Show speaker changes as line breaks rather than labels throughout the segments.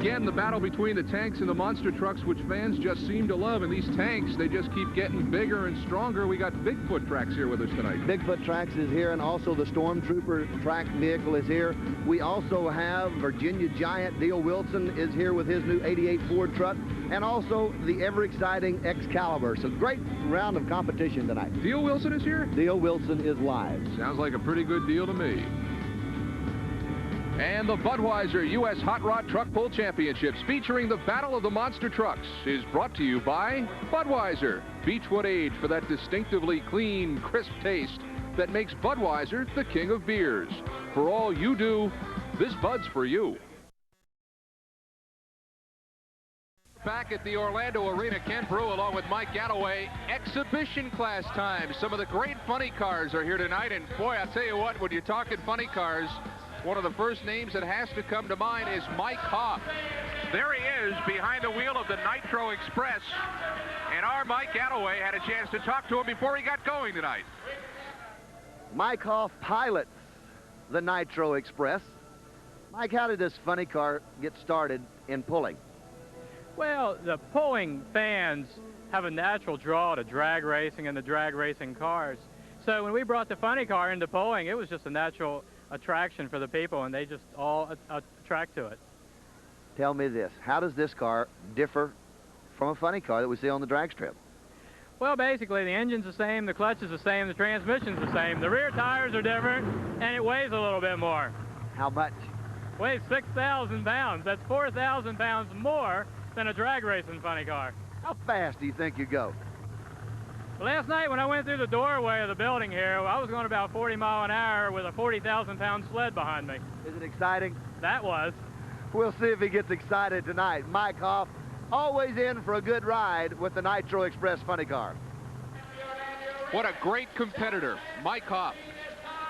Again, the battle between the tanks and the monster trucks, which fans just seem to love. And these tanks, they just keep getting bigger and stronger. We got Bigfoot Tracks here with us tonight.
Bigfoot Tracks is here, and also the Stormtrooper track vehicle is here. We also have Virginia Giant. Dale Wilson is here with his new 88 Ford truck, and also the ever-exciting Excalibur. So great round of competition tonight.
Dale Wilson is here?
Dale Wilson is live.
Sounds like a pretty good deal to me. And the Budweiser U.S. Hot Rod Truck Pull Championships, featuring the Battle of the Monster Trucks, is brought to you by Budweiser. Beechwood Age for that distinctively clean, crisp taste that makes Budweiser the king of beers. For all you do, this Bud's for you. Back at the Orlando Arena, Ken Broo along with Mike Gallaway. Exhibition class time. Some of the great funny cars are here tonight, and boy, I'll tell you what, when you're talking funny cars, one of the first names that has to come to mind is Mike Hoff. There he is behind the wheel of the Nitro Express, and our Mike Gallaway had a chance to talk to him before he got going tonight.
Mike Hoff pilots the Nitro Express. Mike, how did this funny car get started in pulling?
Well, the pulling fans have a natural draw to drag racing and the drag racing cars. So when we brought the funny car into pulling, it was just a natural attraction for the people, and they just all attract to it.
Tell me this, how does this car differ from a funny car that we see on the drag strip?
Well, basically, the engine's the same, the clutch is the same, the transmission's the same, the rear tires are different, and it weighs a little bit more.
How much?
Weighs 6,000 pounds. That's 4,000 pounds more than a drag racing funny car.
How fast do you think you go?
Last night when I went through the doorway of the building here, I was going about 40 miles an hour with a 40,000-pound sled behind me.
Is it exciting?
That was.
We'll see if he gets excited tonight. Mike Hoff, always in for a good ride with the Nitro Express funny car.
What a great competitor, Mike Hoff.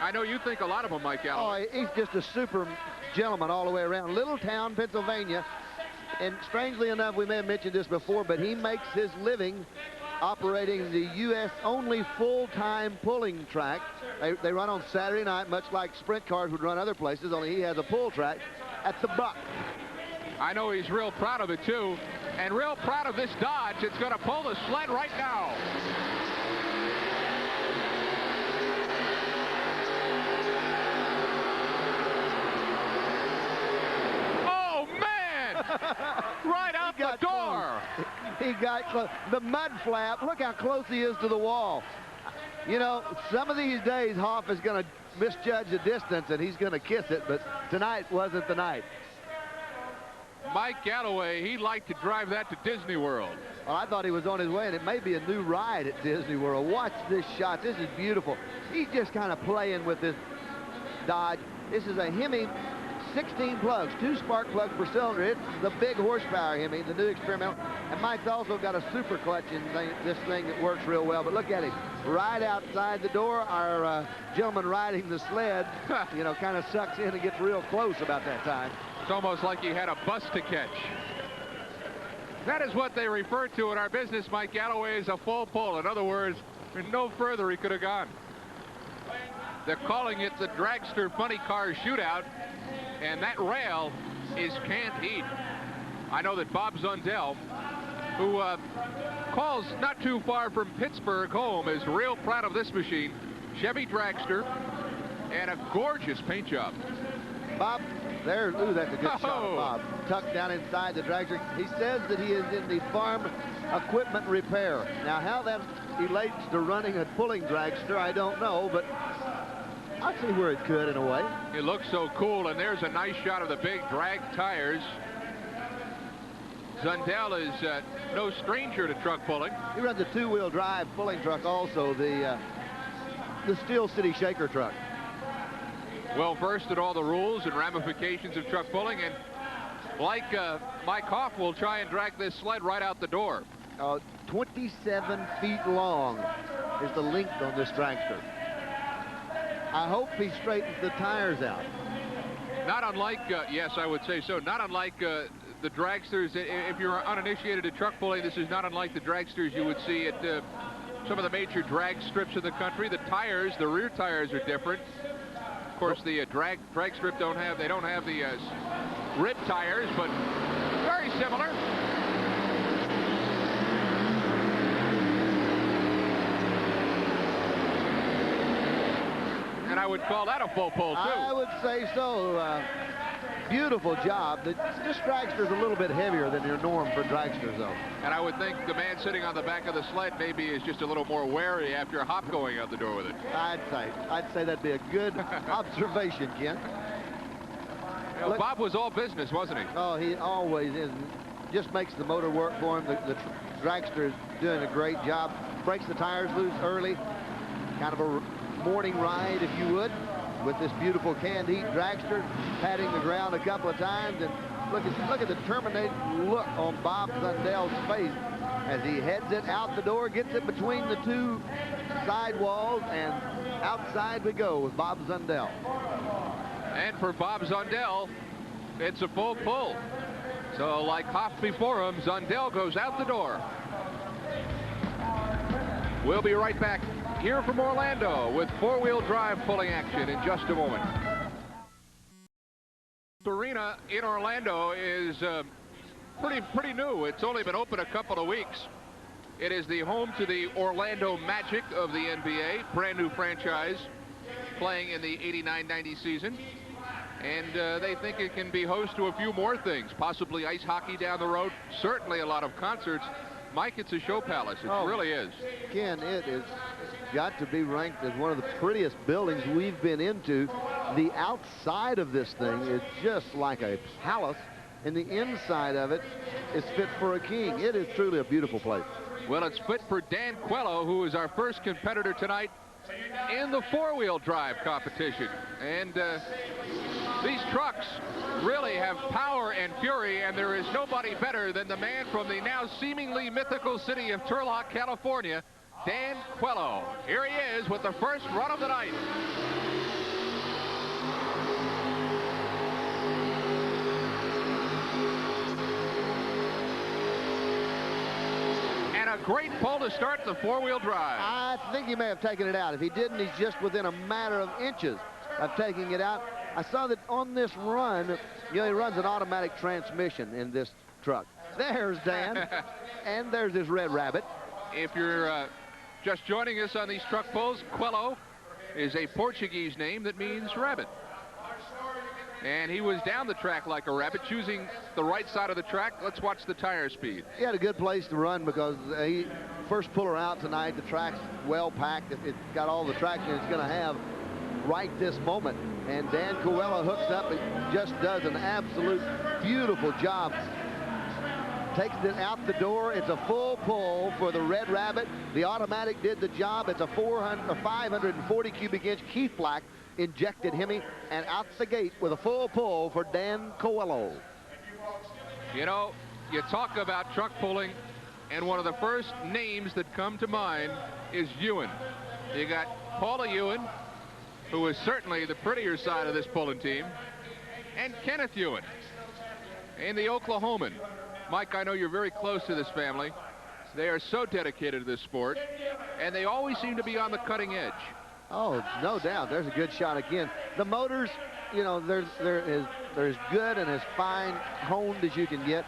I know you think a lot of him, Mike Gallaway.
Oh, he's just a super gentleman all the way around. Little town, Pennsylvania, and strangely enough, we may have mentioned this before, but he makes his living operating the U.S. only full-time pulling track. They run on Saturday night, much like sprint cars would run other places, only he has a pull track at the Buck.
I know he's real proud of it, too, and real proud of this Dodge. It's going to pull the sled right now. Oh, man! Right out the door!
He got close. The mud flap, look how close he is to the wall. You know, some of these days, Hoff is going to misjudge the distance, and he's going to kiss it, but tonight wasn't the night.
Mike Gallaway, he'd like to drive that to Disney World.
Well, I thought he was on his way, and it may be a new ride at Disney World. Watch this shot. This is beautiful. He's just kind of playing with this Dodge. This is a Hemi 16 plugs, 2 spark plugs per cylinder. It's the big horsepower Hemi, the new experimental. And Mike's also got a super clutch in this thing that works real well. But look at him, right outside the door. Our gentleman riding the sled, you know, kind of sucks in and gets real close about that time.
It's almost like he had a bus to catch. That is what they refer to in our business, Mike Gallaway, as a full pull. In other words, no further he could have gone. They're calling it the Dragster Funny Car Shootout, and that rail is can't eat. I know that Bob Zundell, who calls not too far from Pittsburgh home, is real proud of this machine. Chevy Dragster, and a gorgeous paint job.
Bob, there, ooh, that's a good shot of Bob. Tucked down inside the dragster. He says that he is in the farm equipment repair. Now, how that relates to running a pulling dragster, I don't know, but I see where it could in a way.
It looks so cool, and there's a nice shot of the big drag tires. Zundell is no stranger to truck pulling.
He runs a 2-wheel drive pulling truck also, the Steel City Shaker truck.
Well versed in all the rules and ramifications of truck pulling, and like Mike Hoff will try and drag this sled right out the door.
27 feet long is the length on this dragster. I hope he straightens the tires out.
Not unlike, yes, I would say so, not unlike the dragsters. If you're uninitiated in truck pulling, this is not unlike the dragsters you would see at some of the major drag strips in the country. The tires, the rear tires are different. Of course, the drag strip don't have the rib tires, but very similar. And I would call that a full pull, too.
I would say so. Beautiful job. This dragster's a little bit heavier than your norm for dragsters, though.
And I would think the man sitting on the back of the sled maybe is just a little more wary after a hop going out the door with it.
I'd say that'd be a good observation, Ken.
You know, Bob was all business, wasn't he?
Oh, he always is. Just makes the motor work for him. The dragster is doing a great job. Breaks the tires loose early. Kind of a morning ride, if you would, with this beautiful canned heat dragster, patting the ground a couple of times. And look at the determined look on Bob Zundell's face as he heads it out the door, gets it between the two side walls, and outside we go with Bob Zundell.
And for Bob Zundell, it's a full pull. So like Hoff before him, Zundell goes out the door. We'll be right back here from Orlando with four-wheel drive pulling action in just a moment. The arena in Orlando is pretty new. It's only been open a couple of weeks. It is the home to the Orlando Magic of the NBA, brand new franchise playing in the 89-90 season. And they think it can be host to a few more things, possibly ice hockey down the road, certainly a lot of concerts. Mike, it's a show palace. It really is.
Ken, it is got to be ranked as one of the prettiest buildings we've been into. The outside of this thing is just like a palace, and the inside of it is fit for a king. It is truly a beautiful place.
Well, it's fit for Dan Quello, who is our first competitor tonight in the four-wheel drive competition. And these trucks really have power and fury, and there is nobody better than the man from the now seemingly mythical city of Turlock, California, Dan Quello. Here he is with the first run of the night. And a great pull to start the four-wheel drive.
I think he may have taken it out. If he didn't, he's just within a matter of inches of taking it out. I saw that on this run, he runs an automatic transmission in this truck. There's Dan, and there's his Red Rabbit.
If you're just joining us on these truck pulls, Quello is a Portuguese name that means rabbit. And he was down the track like a rabbit, choosing the right side of the track. Let's watch the tire speed.
He had a good place to run because he first puller out tonight. The track's well packed. It's got all the traction it's going to have right this moment. And Dan Quello hooks up and just does an absolute beautiful job. Takes it out the door. It's a full pull for the Red Rabbit. The automatic did the job. It's a 540 cubic inch Keith Black injected Hemi, and out the gate with a full pull for Dan Quello.
You know, you talk about truck pulling, and one of the first names that come to mind is Ewan. You got Paula Ewan, who is certainly the prettier side of this pulling team, and Kenneth Ewan in the Oklahoman. Mike, I know you're very close to this family. They are so dedicated to this sport, and they always seem to be on the cutting edge.
Oh, no doubt. There's a good shot again. The motors, they're as good and as fine honed as you can get.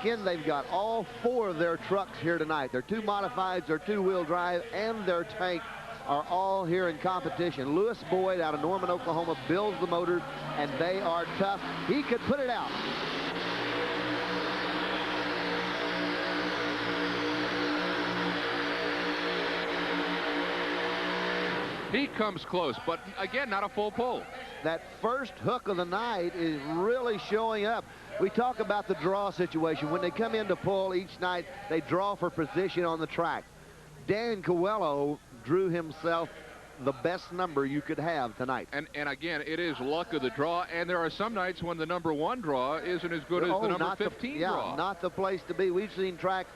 Ken, they've got all four of their trucks here tonight. Their two modifieds, their two-wheel drive, and their tank are all here in competition. Lewis Boyd out of Norman, Oklahoma, builds the motors, and they are tough. He could put it out.
He comes close, but again, not a full pull.
That first hook of the night is really showing up. We talk about the draw situation. When they come in to pull each night, they draw for position on the track. Dan Quello drew himself the best number you could have tonight.
And again, it is luck of the draw, and there are some nights when the number one draw isn't as good as the number 15 draw.
Yeah, not the place to be. We've seen tracks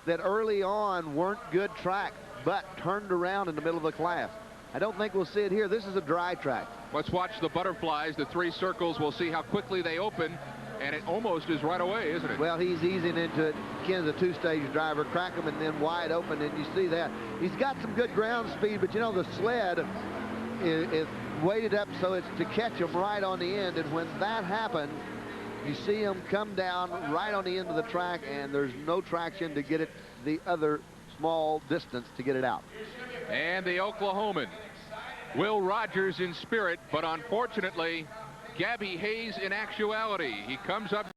that early on weren't good track, but turned around in the middle of the class. I don't think we'll see it here. This is a dry track.
Let's watch the butterflies, the three circles. We'll see how quickly they open, and it almost is right away, isn't it?
Well, he's easing into it. Ken's a two-stage driver. Crack him and then wide open, and you see that. He's got some good ground speed, but the sled is weighted up so it's to catch him right on the end, and when that happens, You see him come down right on the end of the track, and there's no traction to get it the other small distance to get it out.
And the Oklahoman, Will Rogers in spirit, but unfortunately, Gabby Hayes in actuality. He comes up